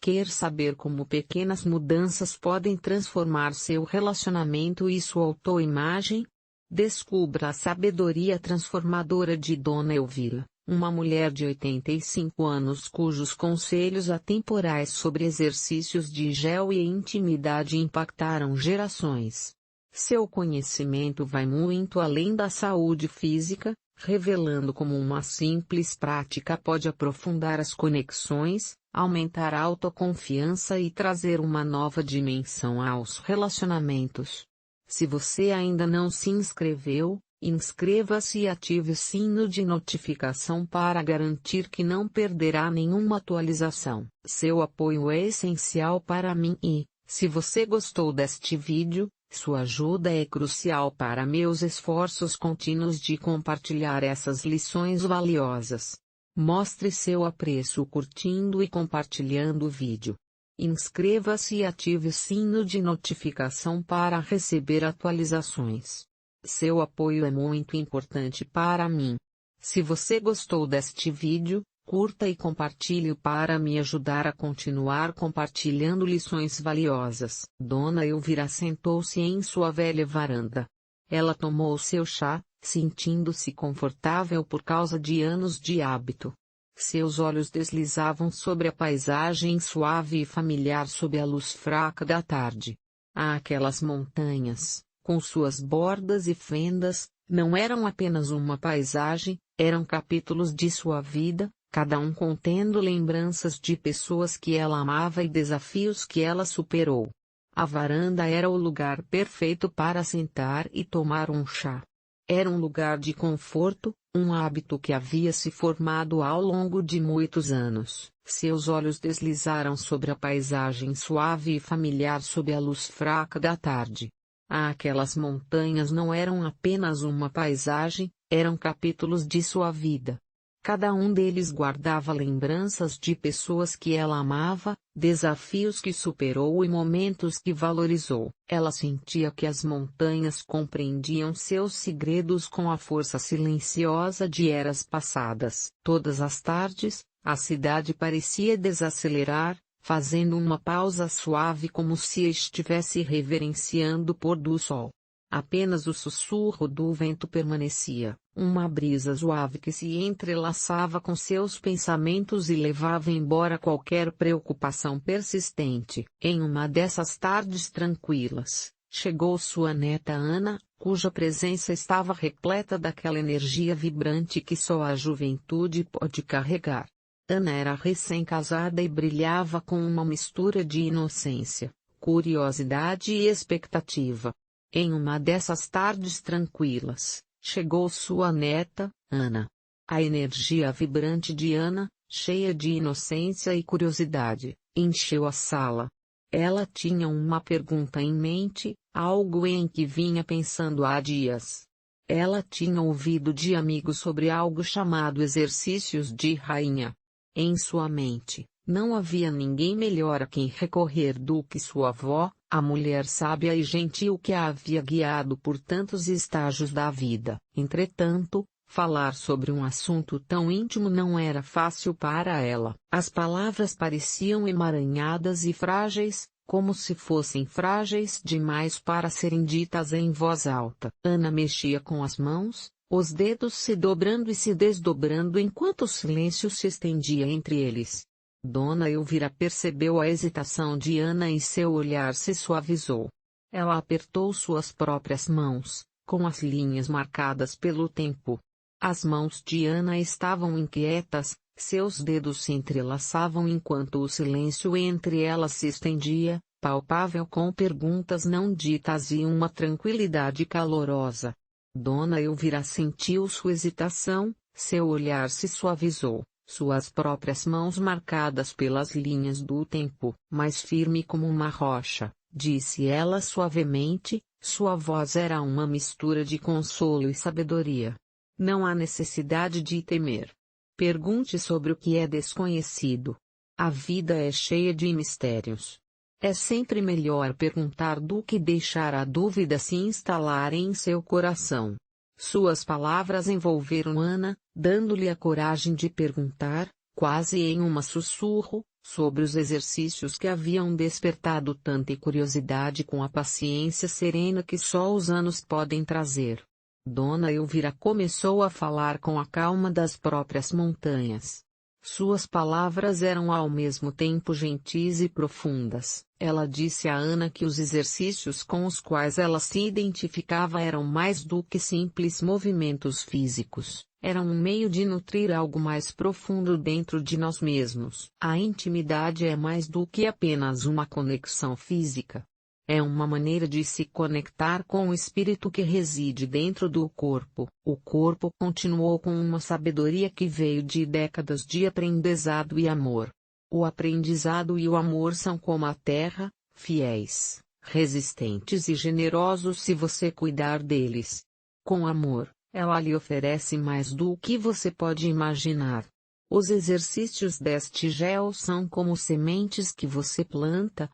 Quer saber como pequenas mudanças podem transformar seu relacionamento e sua autoimagem? Descubra a sabedoria transformadora de Dona Elvira, uma mulher de 85 anos cujos conselhos atemporais sobre exercícios de gel e intimidade impactaram gerações. Seu conhecimento vai muito além da saúde física, revelando como uma simples prática pode aprofundar as conexões, aumentar a autoconfiança e trazer uma nova dimensão aos relacionamentos. Se você ainda não se inscreveu, inscreva-se e ative o sino de notificação para garantir que não perderá nenhuma atualização. Seu apoio é essencial para mim e, se você gostou deste vídeo, sua ajuda é crucial para meus esforços contínuos de compartilhar essas lições valiosas. Mostre seu apreço curtindo e compartilhando o vídeo. Inscreva-se e ative o sino de notificação para receber atualizações. Seu apoio é muito importante para mim. Se você gostou deste vídeo, curta e compartilhe para me ajudar a continuar compartilhando lições valiosas. Dona Elvira sentou-se em sua velha varanda. Ela tomou seu chá, sentindo-se confortável por causa de anos de hábito. Seus olhos deslizavam sobre a paisagem suave e familiar sob a luz fraca da tarde. Aquelas montanhas, com suas bordas e fendas, não eram apenas uma paisagem, eram capítulos de sua vida, cada um contendo lembranças de pessoas que ela amava e desafios que ela superou. A varanda era o lugar perfeito para sentar e tomar um chá. Era um lugar de conforto, um hábito que havia se formado ao longo de muitos anos. Seus olhos deslizaram sobre a paisagem suave e familiar sob a luz fraca da tarde. Aquelas montanhas não eram apenas uma paisagem, eram capítulos de sua vida. Cada um deles guardava lembranças de pessoas que ela amava, desafios que superou e momentos que valorizou. Ela sentia que as montanhas compreendiam seus segredos com a força silenciosa de eras passadas. Todas as tardes, a cidade parecia desacelerar, fazendo uma pausa suave como se estivesse reverenciando o pôr do sol. Apenas o sussurro do vento permanecia, uma brisa suave que se entrelaçava com seus pensamentos e levava embora qualquer preocupação persistente. Em uma dessas tardes tranquilas, chegou sua neta Ana, cuja presença estava repleta daquela energia vibrante que só a juventude pode carregar. Ana era recém-casada e brilhava com uma mistura de inocência, curiosidade e expectativa. Em uma dessas tardes tranquilas, chegou sua neta, Ana. A energia vibrante de Ana, cheia de inocência e curiosidade, encheu a sala. Ela tinha uma pergunta em mente, algo em que vinha pensando há dias. Ela tinha ouvido de amigos sobre algo chamado exercícios de rainha. Em sua mente, não havia ninguém melhor a quem recorrer do que sua avó, a mulher sábia e gentil que a havia guiado por tantos estágios da vida. Entretanto, falar sobre um assunto tão íntimo não era fácil para ela. As palavras pareciam emaranhadas e frágeis, como se fossem frágeis demais para serem ditas em voz alta. Ana mexia com as mãos, os dedos se dobrando e se desdobrando enquanto o silêncio se estendia entre eles. Dona Elvira percebeu a hesitação de Ana e seu olhar se suavizou. Ela apertou suas próprias mãos, com as linhas marcadas pelo tempo. As mãos de Ana estavam inquietas, seus dedos se entrelaçavam enquanto o silêncio entre elas se estendia, palpável com perguntas não ditas e uma tranquilidade calorosa. Dona Elvira sentiu sua hesitação, seu olhar se suavizou. Suas próprias mãos marcadas pelas linhas do tempo, mais firme como uma rocha, disse ela suavemente, sua voz era uma mistura de consolo e sabedoria. Não há necessidade de temer. Pergunte sobre o que é desconhecido. A vida é cheia de mistérios. É sempre melhor perguntar do que deixar a dúvida se instalar em seu coração. Suas palavras envolveram Ana, dando-lhe a coragem de perguntar, quase em um sussurro, sobre os exercícios que haviam despertado tanta curiosidade com a paciência serena que só os anos podem trazer. Dona Elvira começou a falar com a calma das próprias montanhas. Suas palavras eram ao mesmo tempo gentis e profundas. Ela disse a Ana que os exercícios com os quais ela se identificava eram mais do que simples movimentos físicos, eram um meio de nutrir algo mais profundo dentro de nós mesmos. A intimidade é mais do que apenas uma conexão física. É uma maneira de se conectar com o espírito que reside dentro do corpo. O corpo continuou com uma sabedoria que veio de décadas de aprendizado e amor. O aprendizado e o amor são como a terra, fiéis, resistentes e generosos se você cuidar deles. Com amor, ela lhe oferece mais do que você pode imaginar. Os exercícios deste gel são como sementes que você planta,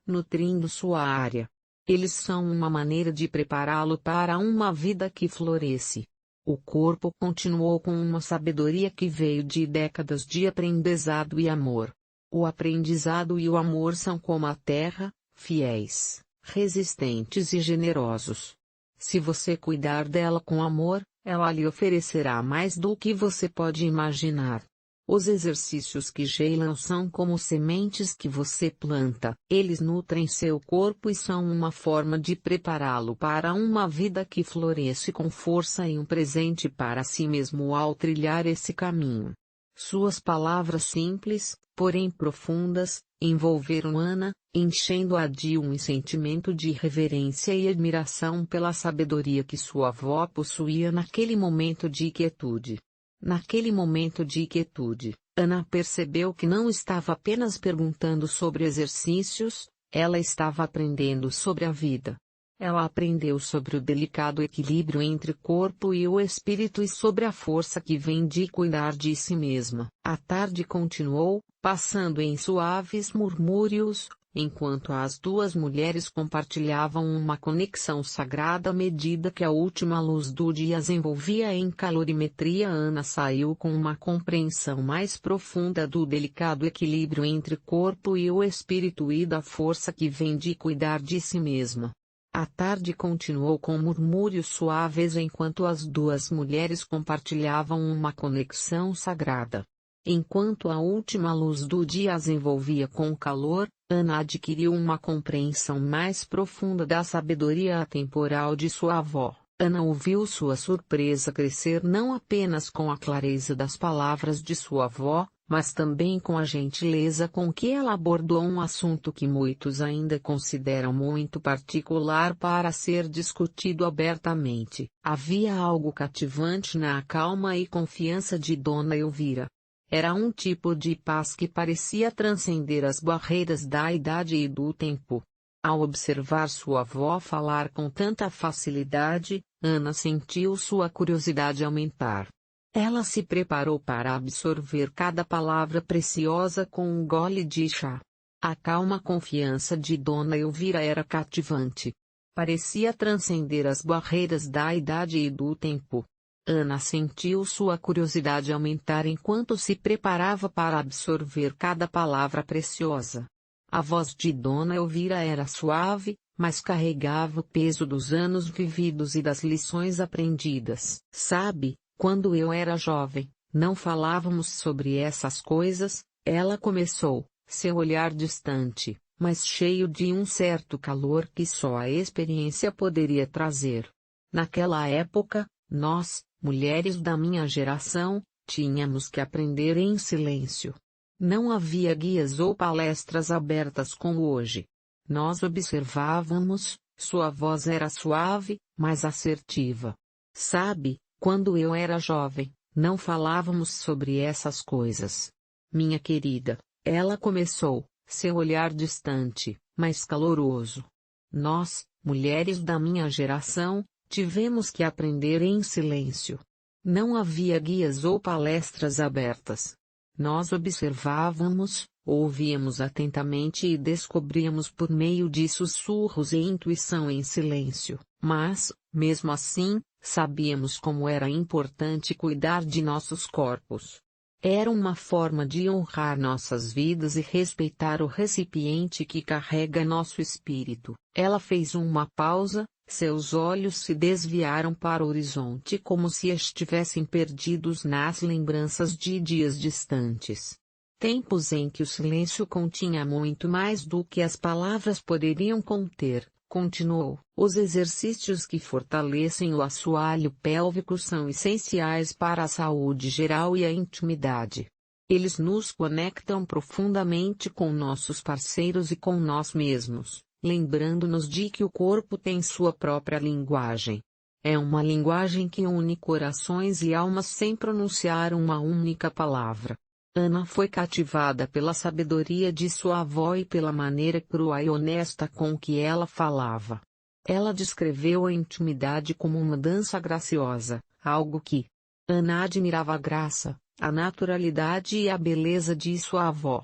nutrindo sua área. Eles são uma maneira de prepará-lo para uma vida que floresce. O corpo continuou com uma sabedoria que veio de décadas de aprendizado e amor. O aprendizado e o amor são como a terra, fiéis, resistentes e generosos. Se você cuidar dela com amor, ela lhe oferecerá mais do que você pode imaginar. Os exercícios que gelam são como sementes que você planta. Eles nutrem seu corpo e são uma forma de prepará-lo para uma vida que floresce com força e um presente para si mesmo ao trilhar esse caminho. Suas palavras simples, porém profundas, envolveram Ana, enchendo-a de um sentimento de reverência e admiração pela sabedoria que sua avó possuía naquele momento de quietude. Naquele momento de quietude, Ana percebeu que não estava apenas perguntando sobre exercícios, ela estava aprendendo sobre a vida. Ela aprendeu sobre o delicado equilíbrio entre corpo e o espírito e sobre a força que vem de cuidar de si mesma. A tarde continuou, passando em suaves murmúrios, enquanto as duas mulheres compartilhavam uma conexão sagrada à medida que a última luz do dia as envolvia em calorimetria. Ana saiu com uma compreensão mais profunda do delicado equilíbrio entre corpo e o espírito e da força que vem de cuidar de si mesma. A tarde continuou com murmúrios suaves enquanto as duas mulheres compartilhavam uma conexão sagrada. Enquanto a última luz do dia as envolvia com calor, Ana adquiriu uma compreensão mais profunda da sabedoria atemporal de sua avó. Ana ouviu sua surpresa crescer não apenas com a clareza das palavras de sua avó, mas também com a gentileza com que ela abordou um assunto que muitos ainda consideram muito particular para ser discutido abertamente. Havia algo cativante na calma e confiança de Dona Elvira. Era um tipo de paz que parecia transcender as barreiras da idade e do tempo. Ao observar sua avó falar com tanta facilidade, Ana sentiu sua curiosidade aumentar. Ela se preparou para absorver cada palavra preciosa com um gole de chá. A calma confiança de Dona Elvira era cativante. Parecia transcender as barreiras da idade e do tempo. Ana sentiu sua curiosidade aumentar enquanto se preparava para absorver cada palavra preciosa. A voz de Dona Elvira era suave, mas carregava o peso dos anos vividos e das lições aprendidas. Sabe, quando eu era jovem, não falávamos sobre essas coisas, ela começou, seu olhar distante, mas cheio de um certo calor que só a experiência poderia trazer. Naquela época, nós, mulheres da minha geração, tínhamos que aprender em silêncio. Não havia guias ou palestras abertas como hoje. Nós observávamos, sua voz era suave, mas assertiva. Sabe, quando eu era jovem, não falávamos sobre essas coisas. Minha querida, ela começou, seu olhar distante, mas caloroso. Nós, mulheres da minha geração, tivemos que aprender em silêncio. Não havia guias ou palestras abertas. Nós observávamos, ouvíamos atentamente e descobríamos por meio de sussurros e intuição em silêncio, mas, mesmo assim, sabíamos como era importante cuidar de nossos corpos. Era uma forma de honrar nossas vidas e respeitar o recipiente que carrega nosso espírito. Ela fez uma pausa, seus olhos se desviaram para o horizonte como se estivessem perdidos nas lembranças de dias distantes. Tempos em que o silêncio continha muito mais do que as palavras poderiam conter. Continuou. Os exercícios que fortalecem o assoalho pélvico são essenciais para a saúde geral e a intimidade. Eles nos conectam profundamente com nossos parceiros e com nós mesmos, lembrando-nos de que o corpo tem sua própria linguagem. É uma linguagem que une corações e almas sem pronunciar uma única palavra. Ana foi cativada pela sabedoria de sua avó e pela maneira crua e honesta com que ela falava. Ela descreveu a intimidade como uma dança graciosa, algo que Ana admirava a graça, a naturalidade e a beleza de sua avó.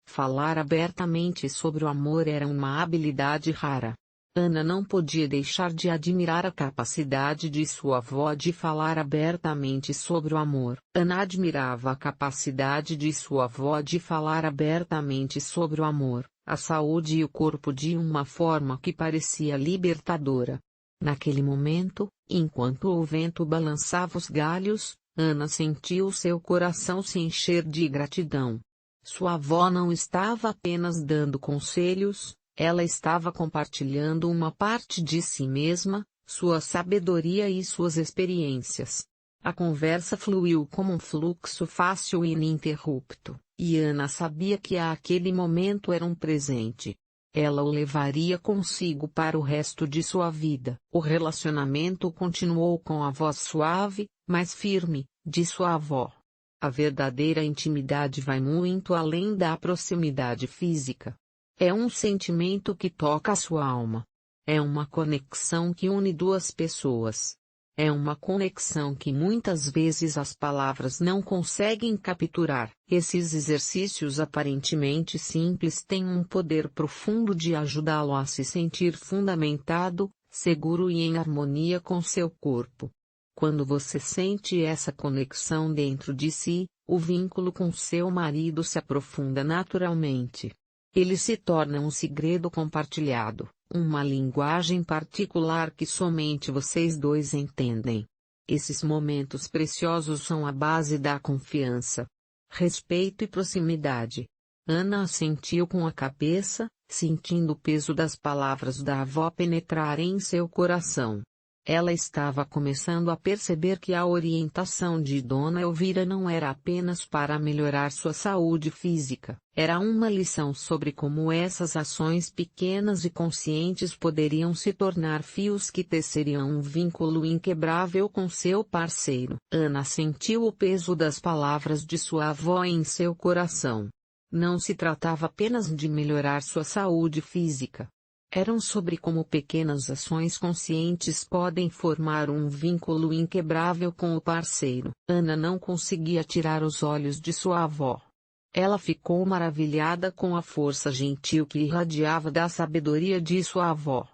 Falar abertamente sobre o amor era uma habilidade rara. Ana não podia deixar de admirar a capacidade de sua avó de falar abertamente sobre o amor. Ana admirava a capacidade de sua avó de falar abertamente sobre o amor, a saúde e o corpo de uma forma que parecia libertadora. Naquele momento, enquanto o vento balançava os galhos, Ana sentiu seu coração se encher de gratidão. Sua avó não estava apenas dando conselhos, ela estava compartilhando uma parte de si mesma, sua sabedoria e suas experiências. A conversa fluiu como um fluxo fácil e ininterrupto, e Ana sabia que aquele momento era um presente. Ela o levaria consigo para o resto de sua vida. O relacionamento continuou com a voz suave, mas firme, de sua avó. A verdadeira intimidade vai muito além da proximidade física. É um sentimento que toca a sua alma. É uma conexão que une duas pessoas. É uma conexão que muitas vezes as palavras não conseguem capturar. Esses exercícios aparentemente simples têm um poder profundo de ajudá-lo a se sentir fundamentado, seguro e em harmonia com seu corpo. Quando você sente essa conexão dentro de si, o vínculo com seu marido se aprofunda naturalmente. Ele se torna um segredo compartilhado, uma linguagem particular que somente vocês dois entendem. Esses momentos preciosos são a base da confiança, respeito e proximidade. Ana assentiu com a cabeça, sentindo o peso das palavras da avó penetrarem em seu coração. Ela estava começando a perceber que a orientação de Dona Elvira não era apenas para melhorar sua saúde física, era uma lição sobre como essas ações pequenas e conscientes poderiam se tornar fios que teceriam um vínculo inquebrável com seu parceiro. Ana sentiu o peso das palavras de sua avó em seu coração. Não se tratava apenas de melhorar sua saúde física. Eram sobre como pequenas ações conscientes podem formar um vínculo inquebrável com o parceiro. Ana não conseguia tirar os olhos de sua avó. Ela ficou maravilhada com a força gentil que irradiava da sabedoria de sua avó.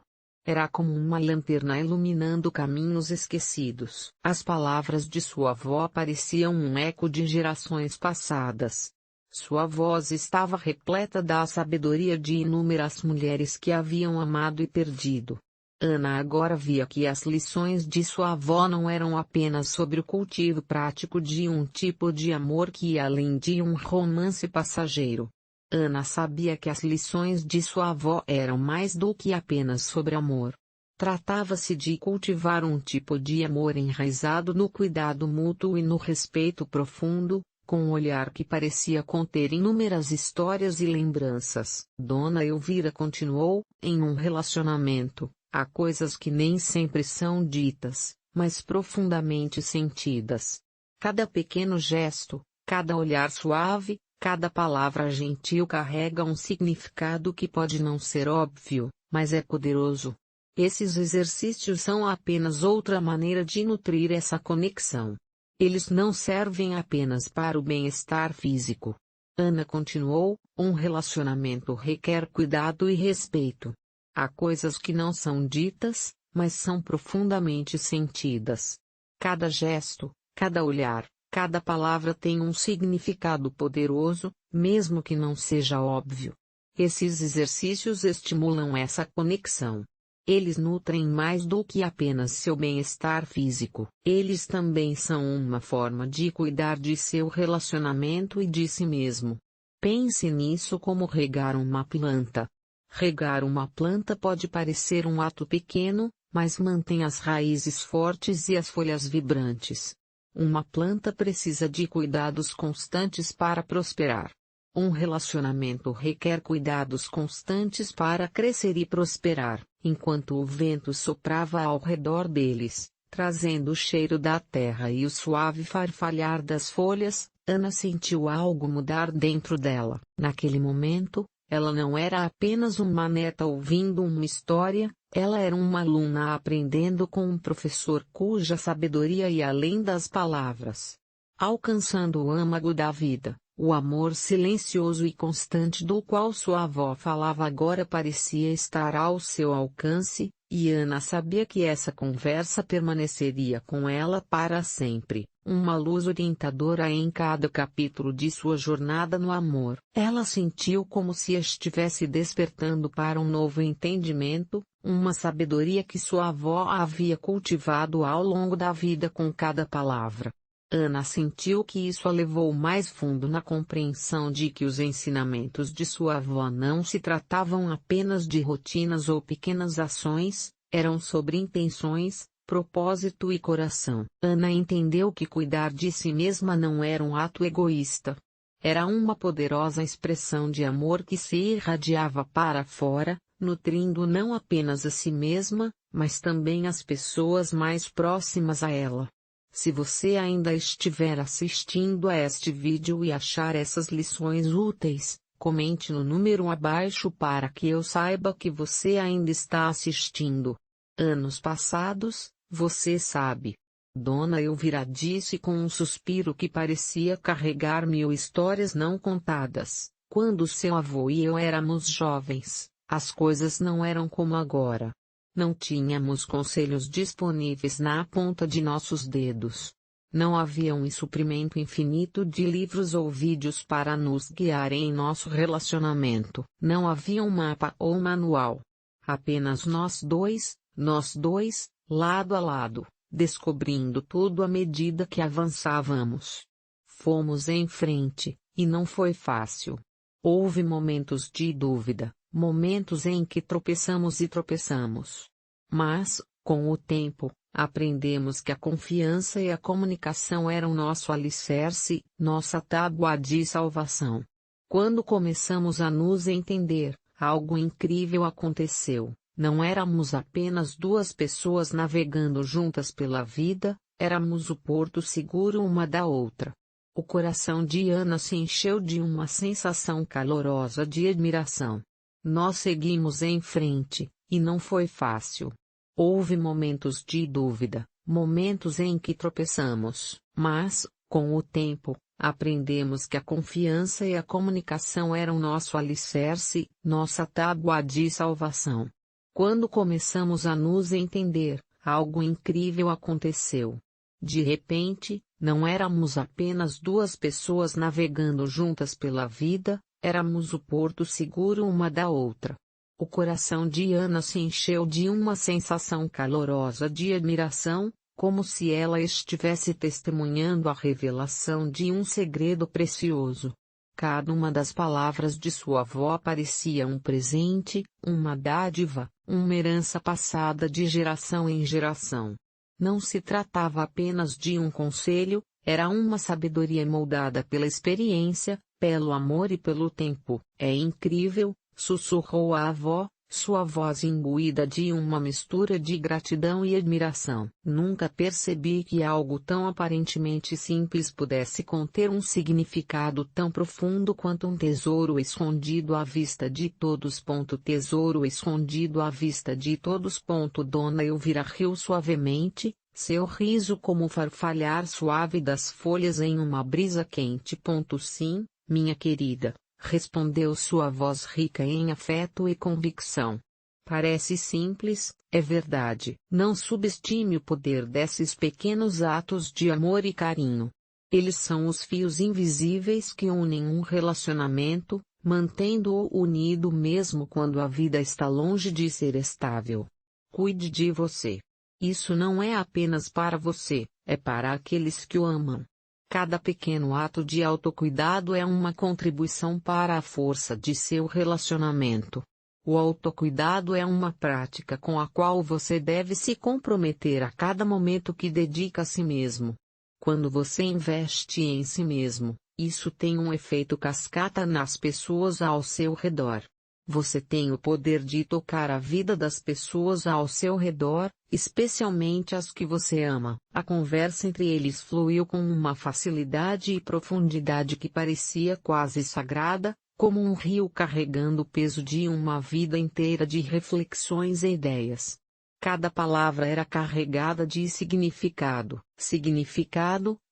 Era como uma lanterna iluminando caminhos esquecidos. As palavras de sua avó pareciam um eco de gerações passadas. Sua voz estava repleta da sabedoria de inúmeras mulheres que haviam amado e perdido. Ana agora via que as lições de sua avó não eram apenas sobre o cultivo prático de um tipo de amor que ia além de um romance passageiro. Ana sabia que as lições de sua avó eram mais do que apenas sobre amor. Tratava-se de cultivar um tipo de amor enraizado no cuidado mútuo e no respeito profundo, com um olhar que parecia conter inúmeras histórias e lembranças. Dona Elvira continuou, em um relacionamento, há coisas que nem sempre são ditas, mas profundamente sentidas. Cada pequeno gesto, cada olhar suave, cada palavra gentil carrega um significado que pode não ser óbvio, mas é poderoso. Esses exercícios são apenas outra maneira de nutrir essa conexão. Eles não servem apenas para o bem-estar físico. Ana continuou, um relacionamento requer cuidado e respeito. Há coisas que não são ditas, mas são profundamente sentidas. Cada gesto, cada olhar, Cada palavra tem um significado poderoso, mesmo que não seja óbvio. Esses exercícios estimulam essa conexão. Eles nutrem mais do que apenas seu bem-estar físico. Eles também são uma forma de cuidar de seu relacionamento e de si mesmo. Pense nisso como regar uma planta. Regar uma planta pode parecer um ato pequeno, mas mantém as raízes fortes e as folhas vibrantes. Uma planta precisa de cuidados constantes para prosperar. Um relacionamento requer cuidados constantes para crescer e prosperar. Enquanto o vento soprava ao redor deles, trazendo o cheiro da terra e o suave farfalhar das folhas, Ana sentiu algo mudar dentro dela. Naquele momento, ela não era apenas uma neta ouvindo uma história, ela era uma aluna aprendendo com um professor cuja sabedoria ia além das palavras. Alcançando o âmago da vida, o amor silencioso e constante do qual sua avó falava agora parecia estar ao seu alcance, e Ana sabia que essa conversa permaneceria com ela para sempre, uma luz orientadora em cada capítulo de sua jornada no amor. Ela sentiu como se estivesse despertando para um novo entendimento, uma sabedoria que sua avó havia cultivado ao longo da vida com cada palavra. Ana sentiu que isso a levou mais fundo na compreensão de que os ensinamentos de sua avó não se tratavam apenas de rotinas ou pequenas ações, eram sobre intenções, propósito e coração. Ana entendeu que cuidar de si mesma não era um ato egoísta. Era uma poderosa expressão de amor que se irradiava para fora, nutrindo não apenas a si mesma, mas também as pessoas mais próximas a ela. Se você ainda estiver assistindo a este vídeo e achar essas lições úteis, comente no número abaixo para que eu saiba que você ainda está assistindo. Anos passados, você sabe. Dona Elvira disse com um suspiro que parecia carregar 1000 histórias não contadas. Quando seu avô e eu éramos jovens, as coisas não eram como agora. Não tínhamos conselhos disponíveis na ponta de nossos dedos. Não havia um suprimento infinito de livros ou vídeos para nos guiar em nosso relacionamento. Não havia um mapa ou manual. Apenas nós dois, lado a lado, descobrindo tudo à medida que avançávamos. Fomos em frente, e não foi fácil. Houve momentos de dúvida. Momentos em que tropeçamos e tropeçamos. Mas, com o tempo, aprendemos que a confiança e a comunicação eram nosso alicerce, nossa tábua de salvação. Quando começamos a nos entender, algo incrível aconteceu. Não éramos apenas duas pessoas navegando juntas pela vida, éramos o porto seguro uma da outra. O coração de Ana se encheu de uma sensação calorosa de admiração. Nós seguimos em frente, e não foi fácil. Houve momentos de dúvida, momentos em que tropeçamos, mas, com o tempo, aprendemos que a confiança e a comunicação eram nosso alicerce, nossa tábua de salvação. Quando começamos a nos entender, algo incrível aconteceu. De repente, não éramos apenas duas pessoas navegando juntas pela vida, éramos o porto seguro uma da outra. O coração de Ana se encheu de uma sensação calorosa de admiração, como se ela estivesse testemunhando a revelação de um segredo precioso. Cada uma das palavras de sua avó parecia um presente, uma dádiva, uma herança passada de geração em geração. Não se tratava apenas de um conselho, era uma sabedoria moldada pela experiência, pelo amor e pelo tempo. É incrível, sussurrou a avó, sua voz imbuída de uma mistura de gratidão e admiração. Nunca percebi que algo tão aparentemente simples pudesse conter um significado tão profundo quanto um tesouro escondido à vista de todos. Tesouro escondido à vista de todos. Dona Elvira riu suavemente, seu riso como o farfalhar suave das folhas em uma brisa quente. Sim, minha querida, respondeu sua voz rica em afeto e convicção. Parece simples, é verdade. Não subestime o poder desses pequenos atos de amor e carinho. Eles são os fios invisíveis que unem um relacionamento, mantendo-o unido mesmo quando a vida está longe de ser estável. Cuide de você. Isso não é apenas para você, é para aqueles que o amam. Cada pequeno ato de autocuidado é uma contribuição para a força de seu relacionamento. O autocuidado é uma prática com a qual você deve se comprometer a cada momento que dedica a si mesmo. Quando você investe em si mesmo, isso tem um efeito cascata nas pessoas ao seu redor. Você tem o poder de tocar a vida das pessoas ao seu redor, especialmente as que você ama. A conversa entre eles fluiu com uma facilidade e profundidade que parecia quase sagrada, como um rio carregando o peso de uma vida inteira de reflexões e ideias. Cada palavra era carregada de significado,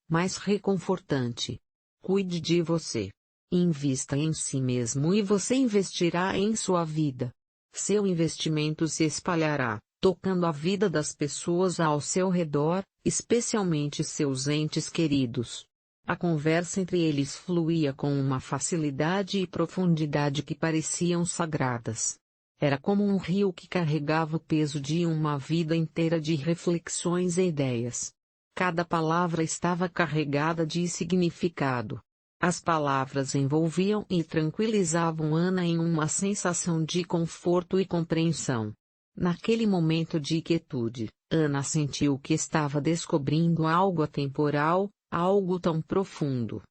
mais reconfortante. Cuide de você. Invista em si mesmo e você investirá em sua vida. Seu investimento se espalhará, tocando a vida das pessoas ao seu redor, especialmente seus entes queridos. A conversa entre eles fluía com uma facilidade e profundidade que pareciam sagradas. Era como um rio que carregava o peso de uma vida inteira de reflexões e ideias. Cada palavra estava carregada de significado. As palavras envolviam e tranquilizavam Ana em uma sensação de conforto e compreensão. Naquele momento de quietude, Ana sentiu que estava descobrindo algo atemporal, algo tão profundo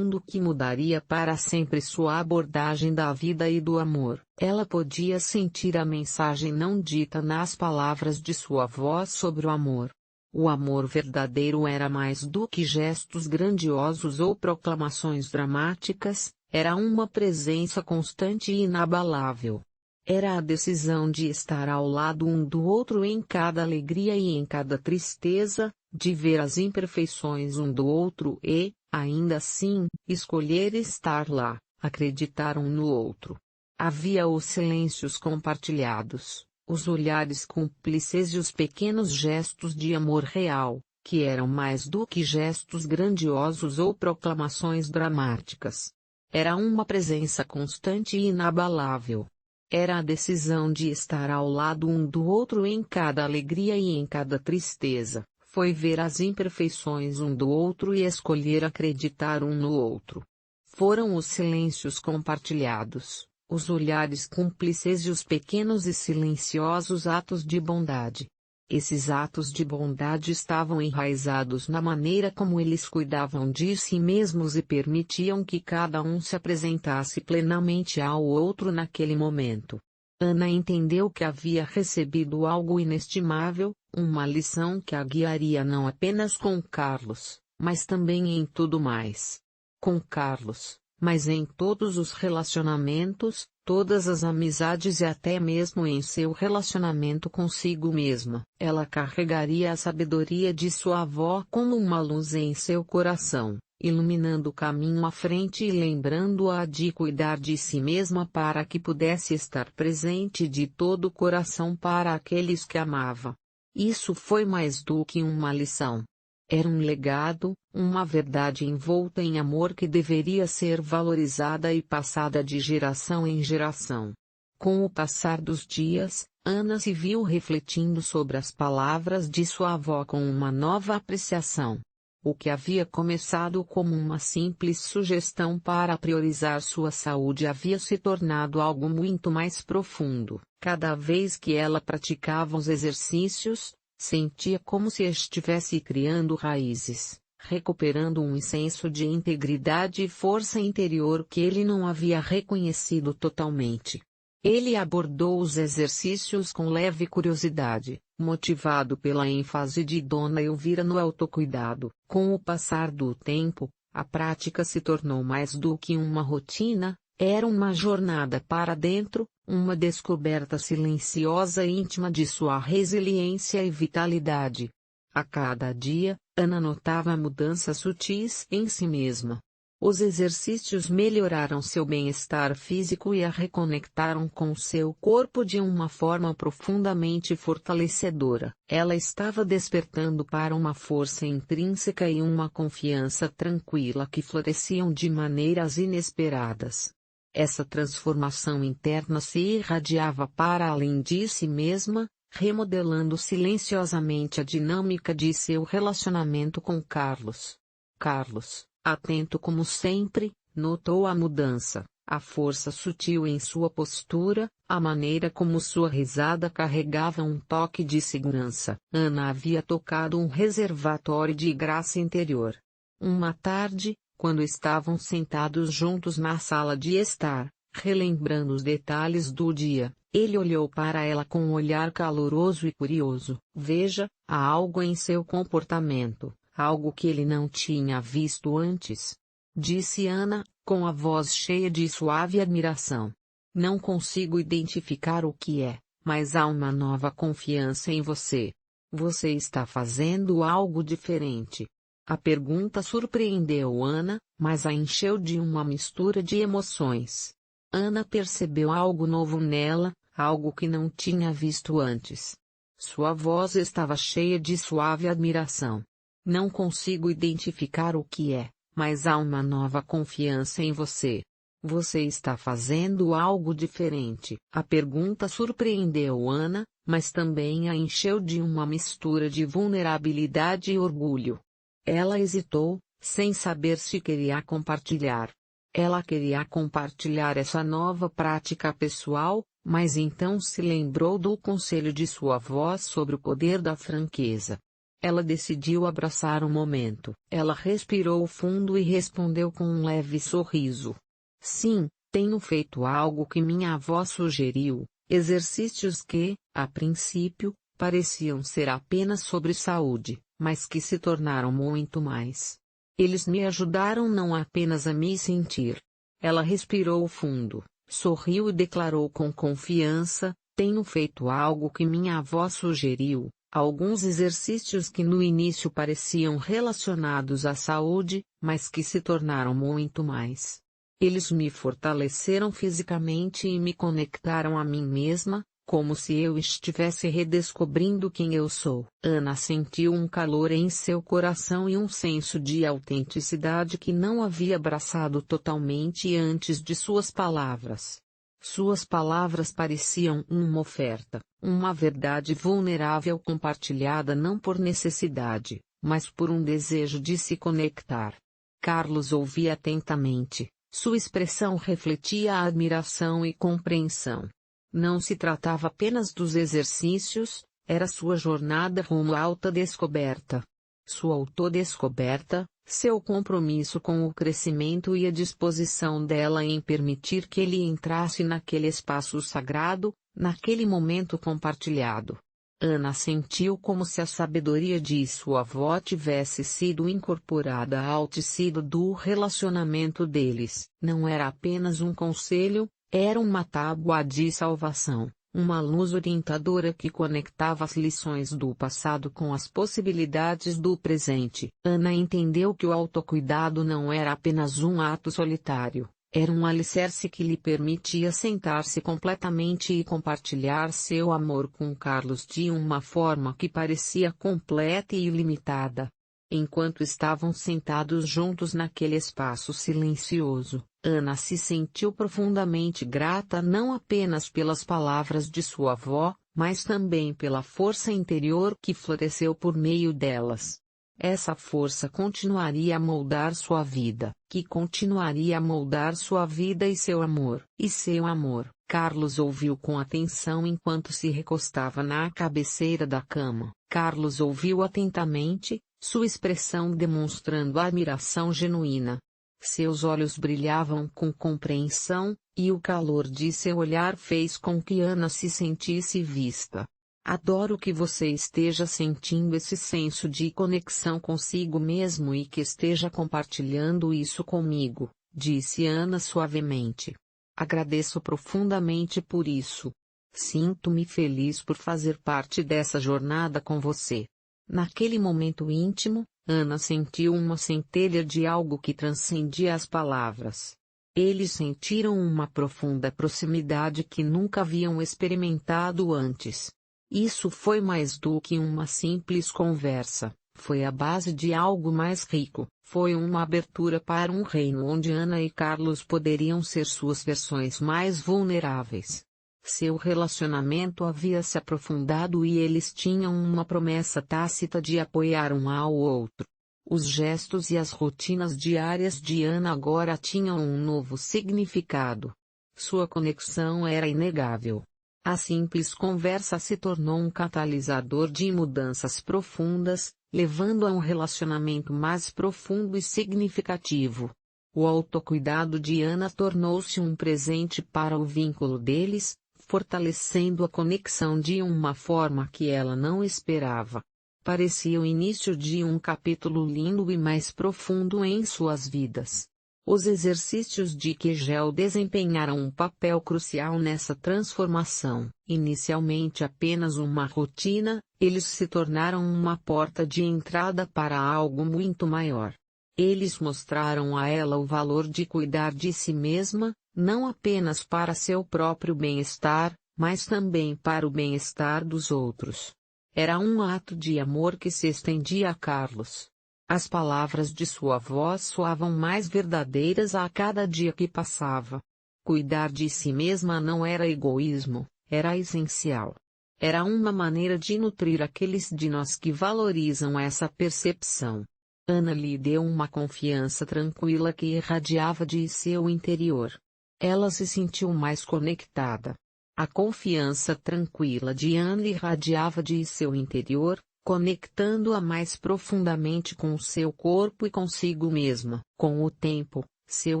que mudaria para sempre sua abordagem da vida e do amor. Ela podia sentir a mensagem não dita nas palavras de sua voz sobre o amor. O amor verdadeiro era mais do que gestos grandiosos ou proclamações dramáticas, era uma presença constante e inabalável. Era a decisão de estar ao lado um do outro em cada alegria e em cada tristeza, de ver as imperfeições um do outro e, ainda assim, escolher estar lá, acreditar um no outro. Havia os silêncios compartilhados, os olhares cúmplices e os pequenos gestos de amor real, que eram mais do que gestos grandiosos ou proclamações dramáticas. Era uma presença constante e inabalável. Era a decisão de estar ao lado um do outro em cada alegria e em cada tristeza, foi ver as imperfeições um do outro e escolher acreditar um no outro. Foram os silêncios compartilhados, os olhares cúmplices e os pequenos e silenciosos atos de bondade. Esses atos de bondade estavam enraizados na maneira como eles cuidavam de si mesmos e permitiam que cada um se apresentasse plenamente ao outro naquele momento. Ana entendeu que havia recebido algo inestimável, uma lição que a guiaria não apenas com Carlos, mas também em tudo mais. Com Carlos, mas em todos os relacionamentos, todas as amizades e até mesmo em seu relacionamento consigo mesma. Ela carregaria a sabedoria de sua avó como uma luz em seu coração, iluminando o caminho à frente e lembrando-a de cuidar de si mesma para que pudesse estar presente de todo o coração para aqueles que amava. Isso foi mais do que uma lição. Era um legado, uma verdade envolta em amor que deveria ser valorizada e passada de geração em geração. Com o passar dos dias, Ana se viu refletindo sobre as palavras de sua avó com uma nova apreciação. O que havia começado como uma simples sugestão para priorizar sua saúde havia se tornado algo muito mais profundo. Cada vez que ela praticava os exercícios, sentia como se estivesse criando raízes, recuperando um senso de integridade e força interior que ele não havia reconhecido totalmente. Ele abordou os exercícios com leve curiosidade, motivado pela ênfase de Dona Elvira no autocuidado. Com o passar do tempo, a prática se tornou mais do que uma rotina, era uma jornada para dentro, uma descoberta silenciosa e íntima de sua resiliência e vitalidade. A cada dia, Ana notava mudanças sutis em si mesma. Os exercícios melhoraram seu bem-estar físico e a reconectaram com seu corpo de uma forma profundamente fortalecedora. Ela estava despertando para uma força intrínseca e uma confiança tranquila que floresciam de maneiras inesperadas. Essa transformação interna se irradiava para além de si mesma, remodelando silenciosamente a dinâmica de seu relacionamento com Carlos. Carlos, atento como sempre, notou a mudança, a força sutil em sua postura, a maneira como sua risada carregava um toque de segurança. Ana havia tocado um reservatório de graça interior. Uma tarde, quando estavam sentados juntos na sala de estar, relembrando os detalhes do dia, ele olhou para ela com um olhar caloroso e curioso. Veja, há algo em seu comportamento, algo que ele não tinha visto antes. Disse Ana, com a voz cheia de suave admiração. Não consigo identificar o que é, mas há uma nova confiança em você. Você está fazendo algo diferente. A pergunta surpreendeu Ana, mas a encheu de uma mistura de emoções. Ana percebeu algo novo nela, algo que não tinha visto antes. Sua voz estava cheia de suave admiração. Não consigo identificar o que é, mas há uma nova confiança em você. Você está fazendo algo diferente. A pergunta surpreendeu Ana, mas também a encheu de uma mistura de vulnerabilidade e orgulho. Ela hesitou, sem saber se queria compartilhar. Ela queria compartilhar essa nova prática pessoal, mas então se lembrou do conselho de sua avó sobre o poder da franqueza. Ela decidiu abraçar o momento. Ela respirou fundo e respondeu com um leve sorriso. Sim, tenho feito algo que minha avó sugeriu, exercícios que, a princípio, pareciam ser apenas sobre saúde, mas que se tornaram muito mais. Eles me ajudaram não apenas a me sentir. Ela respirou fundo, sorriu e declarou com confiança, tenho feito algo que minha avó sugeriu. Alguns exercícios que no início pareciam relacionados à saúde, mas que se tornaram muito mais. Eles me fortaleceram fisicamente e me conectaram a mim mesma, como se eu estivesse redescobrindo quem eu sou. Ana sentiu um calor em seu coração e um senso de autenticidade que não havia abraçado totalmente antes de suas palavras. Suas palavras pareciam uma oferta, uma verdade vulnerável compartilhada não por necessidade, mas por um desejo de se conectar. Carlos ouvia atentamente, sua expressão refletia a admiração e compreensão. Não se tratava apenas dos exercícios, era sua jornada rumo à autodescoberta. Sua autodescoberta, seu compromisso com o crescimento e a disposição dela em permitir que ele entrasse naquele espaço sagrado, naquele momento compartilhado. Ana sentiu como se a sabedoria de sua avó tivesse sido incorporada ao tecido do relacionamento deles. Não era apenas um conselho, era uma tábua de salvação. Uma luz orientadora que conectava as lições do passado com as possibilidades do presente. Ana entendeu que o autocuidado não era apenas um ato solitário, era um alicerce que lhe permitia sentar-se completamente e compartilhar seu amor com Carlos de uma forma que parecia completa e ilimitada. Enquanto estavam sentados juntos naquele espaço silencioso, Ana se sentiu profundamente grata não apenas pelas palavras de sua avó, mas também pela força interior que floresceu por meio delas. Essa força continuaria a moldar sua vida, que continuaria a moldar sua vida e seu amor. E seu amor. Carlos ouviu com atenção enquanto se recostava na cabeceira da cama. Carlos ouviu atentamente, sua expressão demonstrando admiração genuína. Seus olhos brilhavam com compreensão, e o calor de seu olhar fez com que Ana se sentisse vista. Adoro que você esteja sentindo esse senso de conexão consigo mesmo e que esteja compartilhando isso comigo, disse Ana suavemente. Agradeço profundamente por isso. Sinto-me feliz por fazer parte dessa jornada com você. Naquele momento íntimo, Ana sentiu uma centelha de algo que transcendia as palavras. Eles sentiram uma profunda proximidade que nunca haviam experimentado antes. Isso foi mais do que uma simples conversa, foi a base de algo mais rico, foi uma abertura para um reino onde Ana e Carlos poderiam ser suas versões mais vulneráveis. Seu relacionamento havia se aprofundado e eles tinham uma promessa tácita de apoiar um ao outro. Os gestos e as rotinas diárias de Ana agora tinham um novo significado. Sua conexão era inegável. A simples conversa se tornou um catalisador de mudanças profundas, levando a um relacionamento mais profundo e significativo. O autocuidado de Ana tornou-se um presente para o vínculo deles, fortalecendo a conexão de uma forma que ela não esperava. Parecia o início de um capítulo lindo e mais profundo em suas vidas. Os exercícios de Kegel desempenharam um papel crucial nessa transformação. Inicialmente apenas uma rotina, eles se tornaram uma porta de entrada para algo muito maior. Eles mostraram a ela o valor de cuidar de si mesma, não apenas para seu próprio bem-estar, mas também para o bem-estar dos outros. Era um ato de amor que se estendia a Carlos. As palavras de sua voz soavam mais verdadeiras a cada dia que passava. Cuidar de si mesma não era egoísmo, era essencial. Era uma maneira de nutrir aqueles de nós que valorizam essa percepção. Ana lhe deu uma confiança tranquila que irradiava de seu interior. Ela se sentiu mais conectada. A confiança tranquila de Ana irradiava de seu interior, conectando-a mais profundamente com o seu corpo e consigo mesma. Com o tempo, seu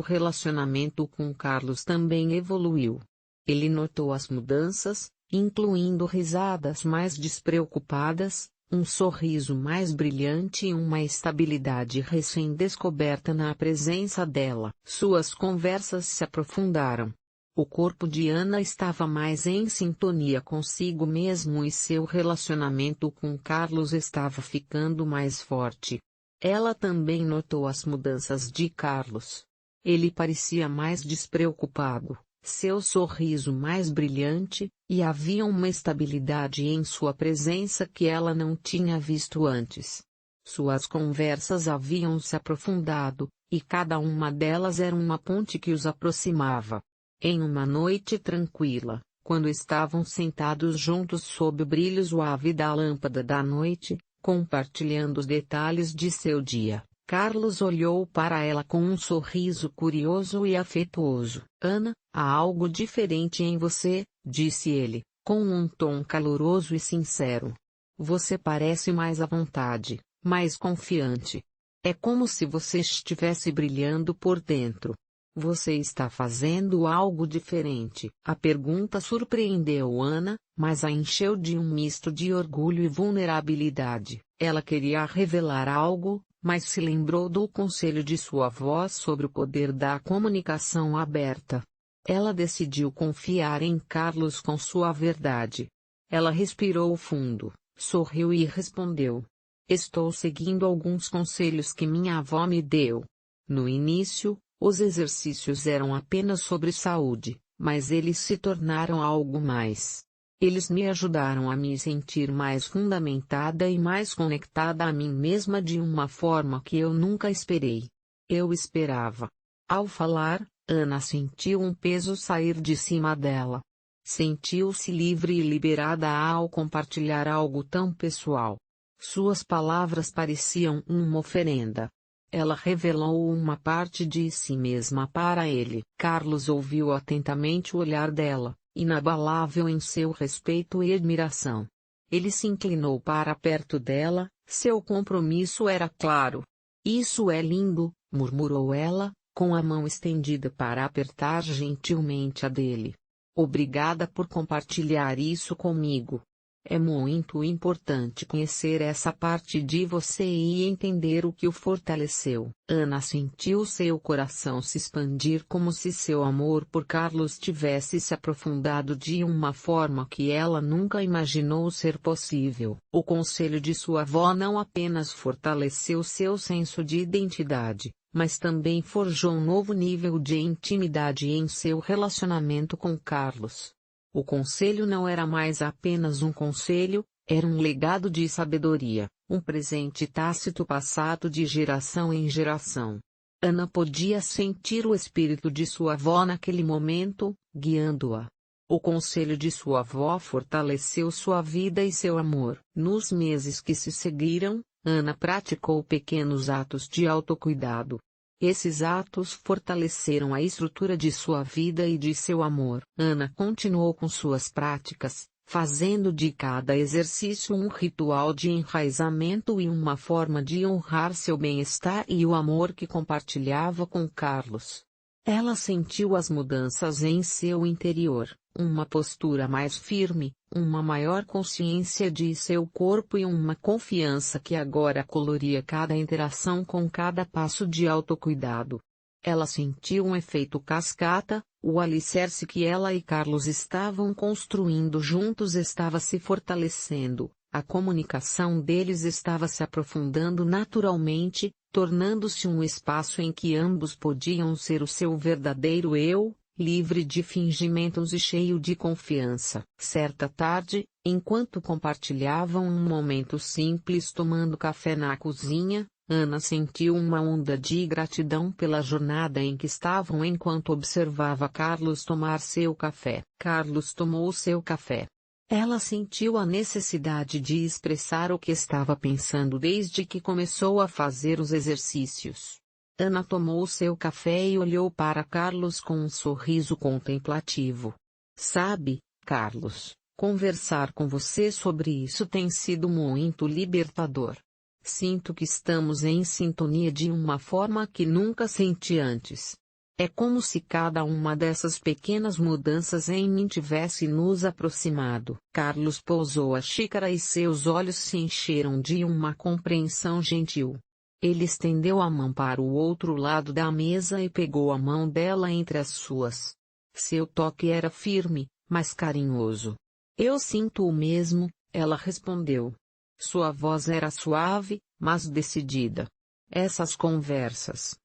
relacionamento com Carlos também evoluiu. Ele notou as mudanças, incluindo risadas mais despreocupadas, um sorriso mais brilhante e uma estabilidade recém-descoberta na presença dela. Suas conversas se aprofundaram. O corpo de Ana estava mais em sintonia consigo mesmo e seu relacionamento com Carlos estava ficando mais forte. Ela também notou as mudanças de Carlos. Ele parecia mais despreocupado, seu sorriso mais brilhante, e havia uma estabilidade em sua presença que ela não tinha visto antes. Suas conversas haviam se aprofundado, e cada uma delas era uma ponte que os aproximava. Em uma noite tranquila, quando estavam sentados juntos sob o brilho suave da lâmpada da noite, compartilhando os detalhes de seu dia, Carlos olhou para ela com um sorriso curioso e afetuoso. Ana, há algo diferente em você, disse ele, com um tom caloroso e sincero. Você parece mais à vontade, mais confiante. É como se você estivesse brilhando por dentro. Você está fazendo algo diferente. A pergunta surpreendeu Ana, mas a encheu de um misto de orgulho e vulnerabilidade. Ela queria revelar algo, mas se lembrou do conselho de sua avó sobre o poder da comunicação aberta. Ela decidiu confiar em Carlos com sua verdade. Ela respirou fundo, sorriu e respondeu: Estou seguindo alguns conselhos que minha avó me deu. No início, os exercícios eram apenas sobre saúde, mas eles se tornaram algo mais. Eles me ajudaram a me sentir mais fundamentada e mais conectada a mim mesma de uma forma que eu nunca esperei. Eu esperava. Ao falar, Ana sentiu um peso sair de cima dela. Sentiu-se livre e liberada ao compartilhar algo tão pessoal. Suas palavras pareciam uma oferenda. Ela revelou uma parte de si mesma para ele. Carlos ouviu atentamente o olhar dela, inabalável em seu respeito e admiração. Ele se inclinou para perto dela, seu compromisso era claro. Isso é lindo, murmurou ela, com a mão estendida para apertar gentilmente a dele. Obrigada por compartilhar isso comigo. É muito importante conhecer essa parte de você e entender o que o fortaleceu. Ana sentiu seu coração se expandir como se seu amor por Carlos tivesse se aprofundado de uma forma que ela nunca imaginou ser possível. O conselho de sua avó não apenas fortaleceu seu senso de identidade, mas também forjou um novo nível de intimidade em seu relacionamento com Carlos. O conselho não era mais apenas um conselho, era um legado de sabedoria, um presente tácito passado de geração em geração. Ana podia sentir o espírito de sua avó naquele momento, guiando-a. O conselho de sua avó fortaleceu sua vida e seu amor. Nos meses que se seguiram, Ana praticou pequenos atos de autocuidado. Esses atos fortaleceram a estrutura de sua vida e de seu amor. Ana continuou com suas práticas, fazendo de cada exercício um ritual de enraizamento e uma forma de honrar seu bem-estar e o amor que compartilhava com Carlos. Ela sentiu as mudanças em seu interior, uma postura mais firme, uma maior consciência de seu corpo e uma confiança que agora coloria cada interação com cada passo de autocuidado. Ela sentiu um efeito cascata, o alicerce que ela e Carlos estavam construindo juntos estava se fortalecendo, a comunicação deles estava se aprofundando naturalmente, tornando-se um espaço em que ambos podiam ser o seu verdadeiro eu, livre de fingimentos e cheio de confiança. Certa tarde, enquanto compartilhavam um momento simples tomando café na cozinha, Ana sentiu uma onda de gratidão pela jornada em que estavam enquanto observava Carlos tomar seu café. Carlos tomou seu café. Ela sentiu a necessidade de expressar o que estava pensando desde que começou a fazer os exercícios. Ana tomou seu café e olhou para Carlos com um sorriso contemplativo. Sabe, Carlos, conversar com você sobre isso tem sido muito libertador. Sinto que estamos em sintonia de uma forma que nunca senti antes. É como se cada uma dessas pequenas mudanças em mim tivesse nos aproximado. Carlos pousou a xícara e seus olhos se encheram de uma compreensão gentil. Ele estendeu a mão para o outro lado da mesa e pegou a mão dela entre as suas. Seu toque era firme, mas carinhoso. Eu sinto o mesmo, ela respondeu. Sua voz era suave, mas decidida. Essas conversas.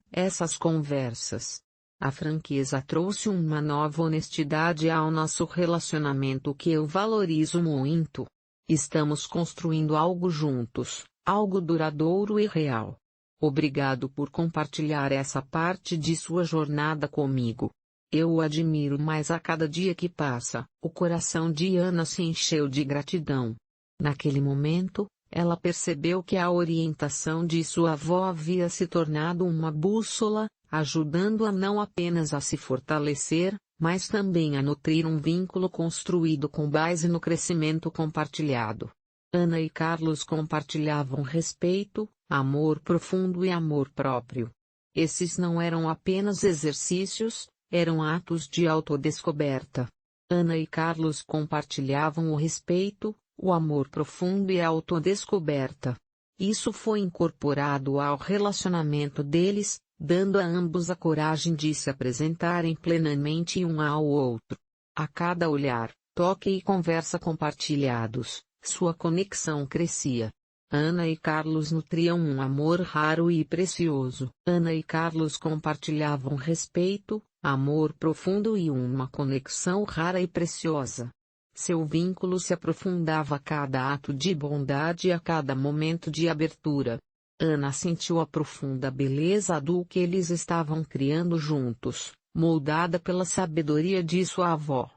A franqueza trouxe uma nova honestidade ao nosso relacionamento que eu valorizo muito. Estamos construindo algo juntos, algo duradouro e real. Obrigado por compartilhar essa parte de sua jornada comigo. Eu o admiro mais a cada dia que passa. O coração de Ana se encheu de gratidão. Naquele momento, ela percebeu que a orientação de sua avó havia se tornado uma bússola, ajudando-a não apenas a se fortalecer, mas também a nutrir um vínculo construído com base no crescimento compartilhado. Ana e Carlos compartilhavam respeito, amor profundo e amor próprio. Esses não eram apenas exercícios, eram atos de autodescoberta. Ana e Carlos compartilhavam o respeito, o amor profundo e a autodescoberta. Isso foi incorporado ao relacionamento deles, dando a ambos a coragem de se apresentarem plenamente um ao outro. A cada olhar, toque e conversa compartilhados, sua conexão crescia. Ana e Carlos nutriam um amor raro e precioso. Ana e Carlos compartilhavam respeito, amor profundo e uma conexão rara e preciosa. Seu vínculo se aprofundava a cada ato de bondade e a cada momento de abertura. Ana sentiu a profunda beleza do que eles estavam criando juntos, moldada pela sabedoria de sua avó.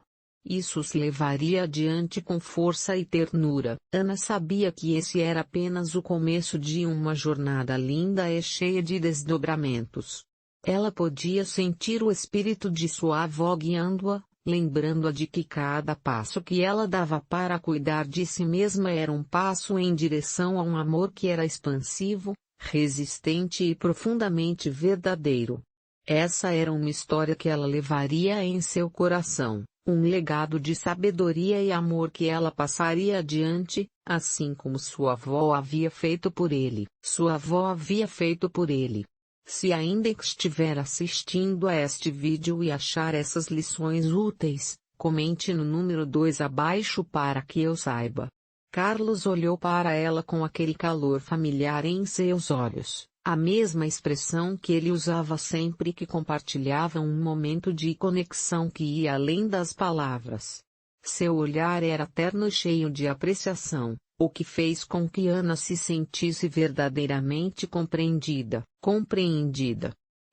Isso se levaria adiante com força e ternura. Ana sabia que esse era apenas o começo de uma jornada linda e cheia de desdobramentos. Ela podia sentir o espírito de sua avó guiando-a, lembrando-a de que cada passo que ela dava para cuidar de si mesma era um passo em direção a um amor que era expansivo, resistente e profundamente verdadeiro. Essa era uma história que ela levaria em seu coração, Um legado de sabedoria e amor que ela passaria adiante, assim como sua avó havia feito por ele. Sua avó havia feito por ele. Se ainda estiver assistindo a este vídeo e achar essas lições úteis, comente no número 2 abaixo para que eu saiba. Carlos olhou para ela com aquele calor familiar em seus olhos, a mesma expressão que ele usava sempre que compartilhavam um momento de conexão que ia além das palavras. Seu olhar era terno e cheio de apreciação, o que fez com que Ana se sentisse verdadeiramente compreendida.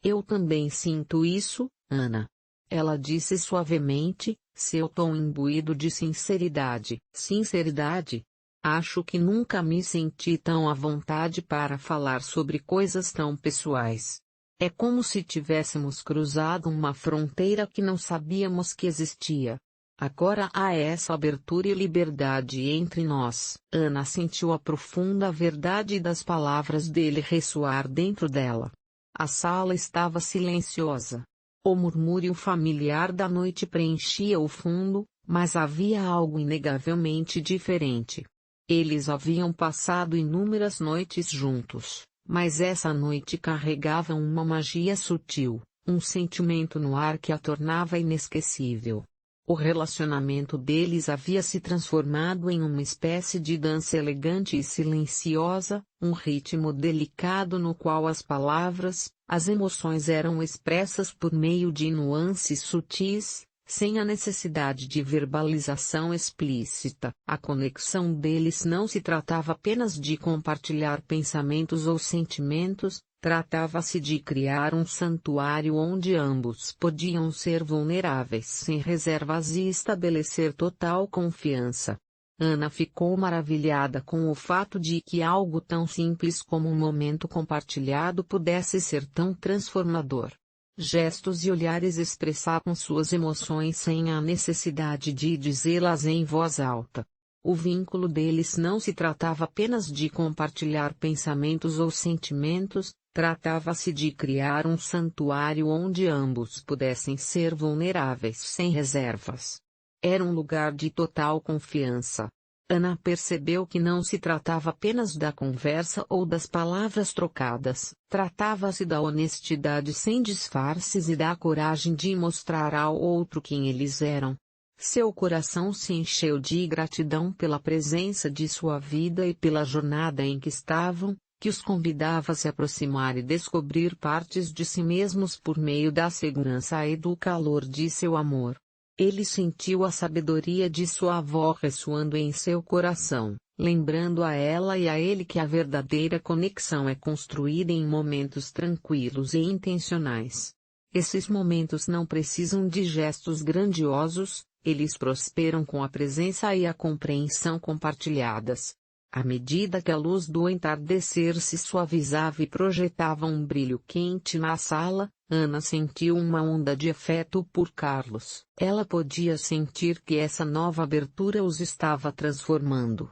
Eu também sinto isso, Ana. Ela disse suavemente, seu tom imbuído de sinceridade. Sinceridade? Acho que nunca me senti tão à vontade para falar sobre coisas tão pessoais. É como se tivéssemos cruzado uma fronteira que não sabíamos que existia. Agora há essa abertura e liberdade entre nós. Ana sentiu a profunda verdade das palavras dele ressoar dentro dela. A sala estava silenciosa. O murmúrio familiar da noite preenchia o fundo, mas havia algo inegavelmente diferente. Eles haviam passado inúmeras noites juntos, mas essa noite carregava uma magia sutil, um sentimento no ar que a tornava inesquecível. O relacionamento deles havia se transformado em uma espécie de dança elegante e silenciosa, um ritmo delicado no qual as palavras, as emoções eram expressas por meio de nuances sutis, sem a necessidade de verbalização explícita. A conexão deles não se tratava apenas de compartilhar pensamentos ou sentimentos, tratava-se de criar um santuário onde ambos podiam ser vulneráveis sem reservas e estabelecer total confiança. Ana ficou maravilhada com o fato de que algo tão simples como um momento compartilhado pudesse ser tão transformador. Gestos e olhares expressavam suas emoções sem a necessidade de dizê-las em voz alta. O vínculo deles não se tratava apenas de compartilhar pensamentos ou sentimentos, tratava-se de criar um santuário onde ambos pudessem ser vulneráveis sem reservas. Era um lugar de total confiança. Ana percebeu que não se tratava apenas da conversa ou das palavras trocadas, tratava-se da honestidade sem disfarces e da coragem de mostrar ao outro quem eles eram. Seu coração se encheu de gratidão pela presença de sua vida e pela jornada em que estavam, que os convidava a se aproximar e descobrir partes de si mesmos por meio da segurança e do calor de seu amor. Ele sentiu a sabedoria de sua avó ressoando em seu coração, lembrando a ela e a ele que a verdadeira conexão é construída em momentos tranquilos e intencionais. Esses momentos não precisam de gestos grandiosos, eles prosperam com a presença e a compreensão compartilhadas. À medida que a luz do entardecer se suavizava e projetava um brilho quente na sala, Ana sentiu uma onda de afeto por Carlos. Ela podia sentir que essa nova abertura os estava transformando.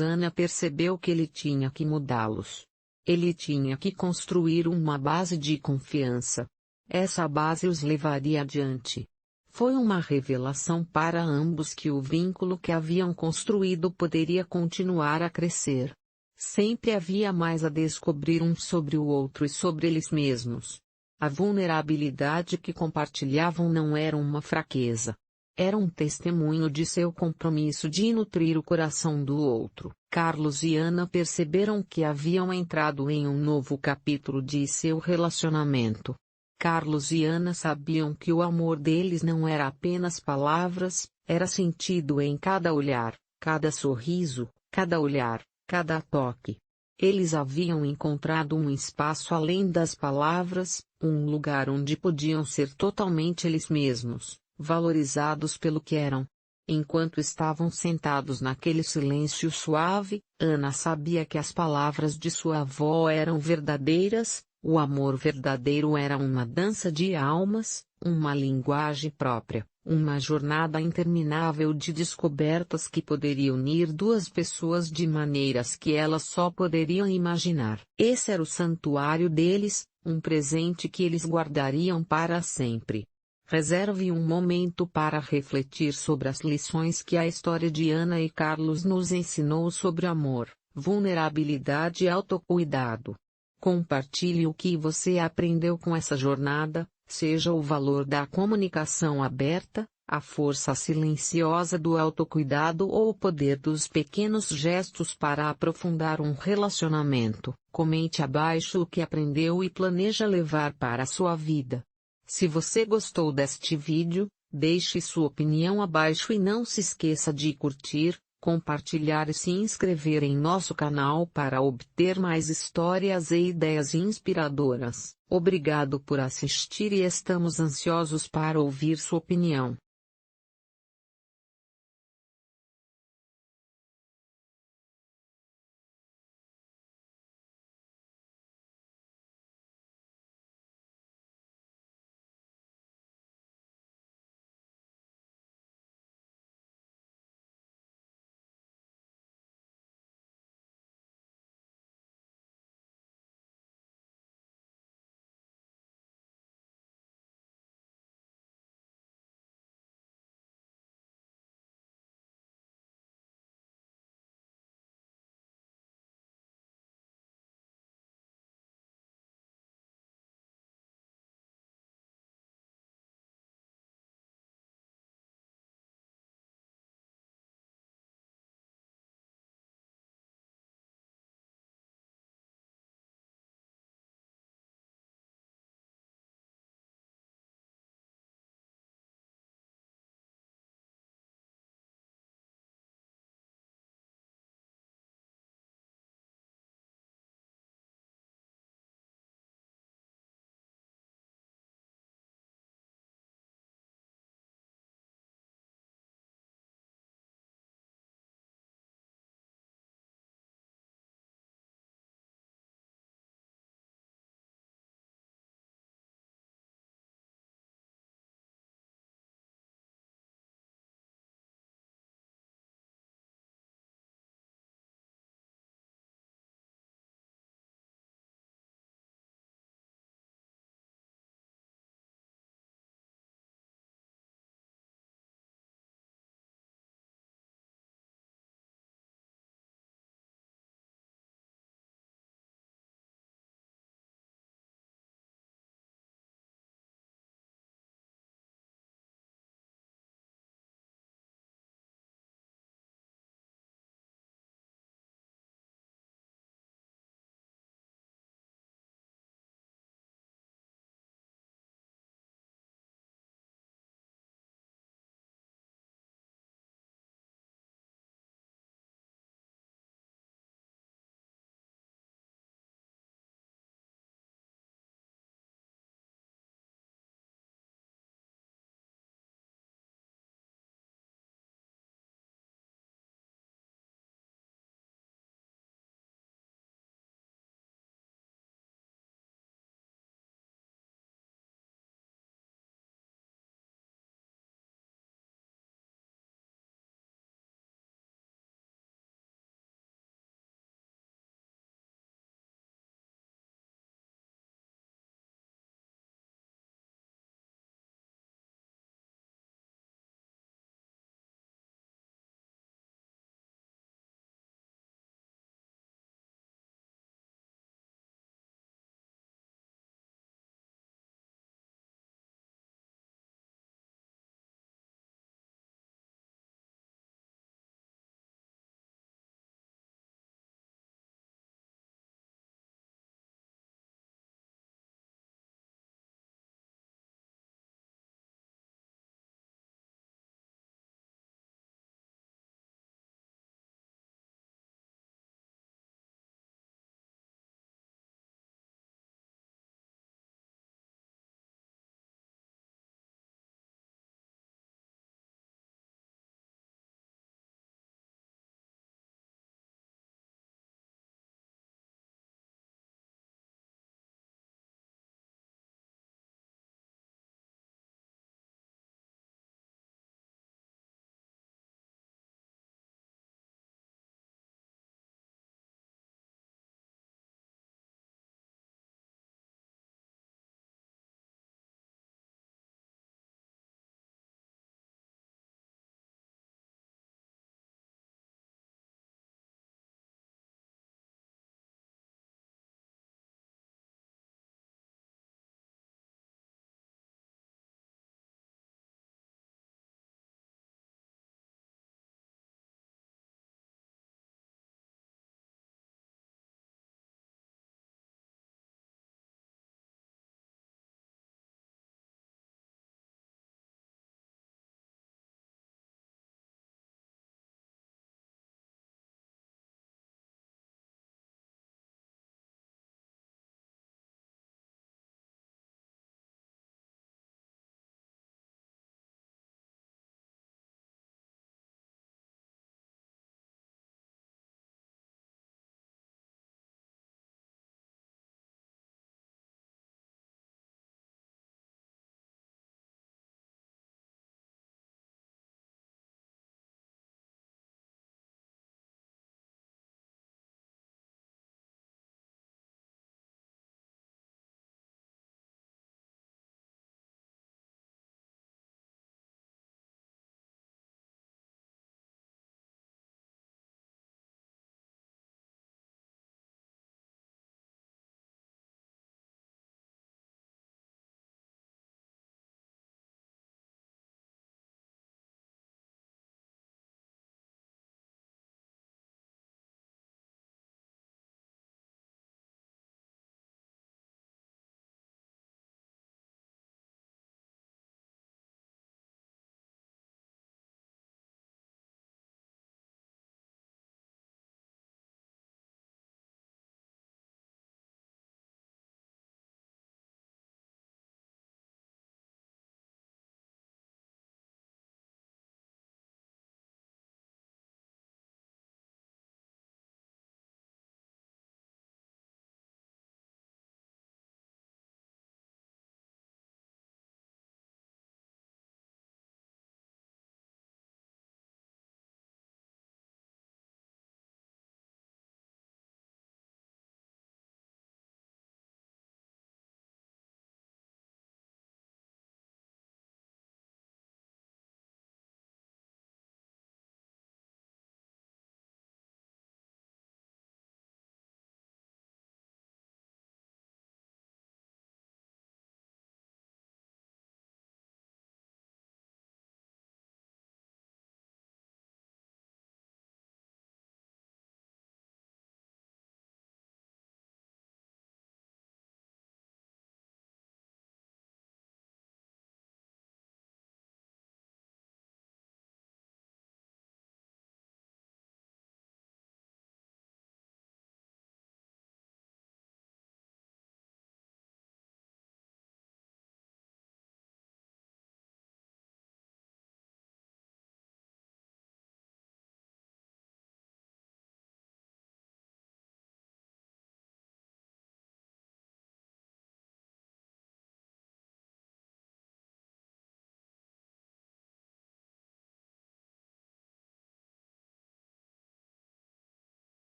Ana percebeu que ele tinha que mudá-los. Ele tinha que construir uma base de confiança. Essa base os levaria adiante. Foi uma revelação para ambos que o vínculo que haviam construído poderia continuar a crescer. Sempre havia mais a descobrir um sobre o outro e sobre eles mesmos. A vulnerabilidade que compartilhavam não era uma fraqueza. Era um testemunho de seu compromisso de nutrir o coração do outro. Carlos e Ana perceberam que haviam entrado em um novo capítulo de seu relacionamento. Carlos e Ana sabiam que o amor deles não era apenas palavras, era sentido em cada olhar, cada sorriso, cada olhar, cada toque. Eles haviam encontrado um espaço além das palavras, um lugar onde podiam ser totalmente eles mesmos, valorizados pelo que eram. Enquanto estavam sentados naquele silêncio suave, Ana sabia que as palavras de sua avó eram verdadeiras. O amor verdadeiro era uma dança de almas, uma linguagem própria, uma jornada interminável de descobertas que poderia unir duas pessoas de maneiras que elas só poderiam imaginar. Esse era o santuário deles, um presente que eles guardariam para sempre. Reserve um momento para refletir sobre as lições que a história de Ana e Carlos nos ensinou sobre amor, vulnerabilidade e autocuidado. Compartilhe o que você aprendeu com essa jornada, seja o valor da comunicação aberta, a força silenciosa do autocuidado ou o poder dos pequenos gestos para aprofundar um relacionamento. Comente abaixo o que aprendeu e planeja levar para a sua vida. Se você gostou deste vídeo, deixe sua opinião abaixo e não se esqueça de curtir, compartilhar e se inscrever em nosso canal para obter mais histórias e ideias inspiradoras. Obrigado por assistir e estamos ansiosos para ouvir sua opinião.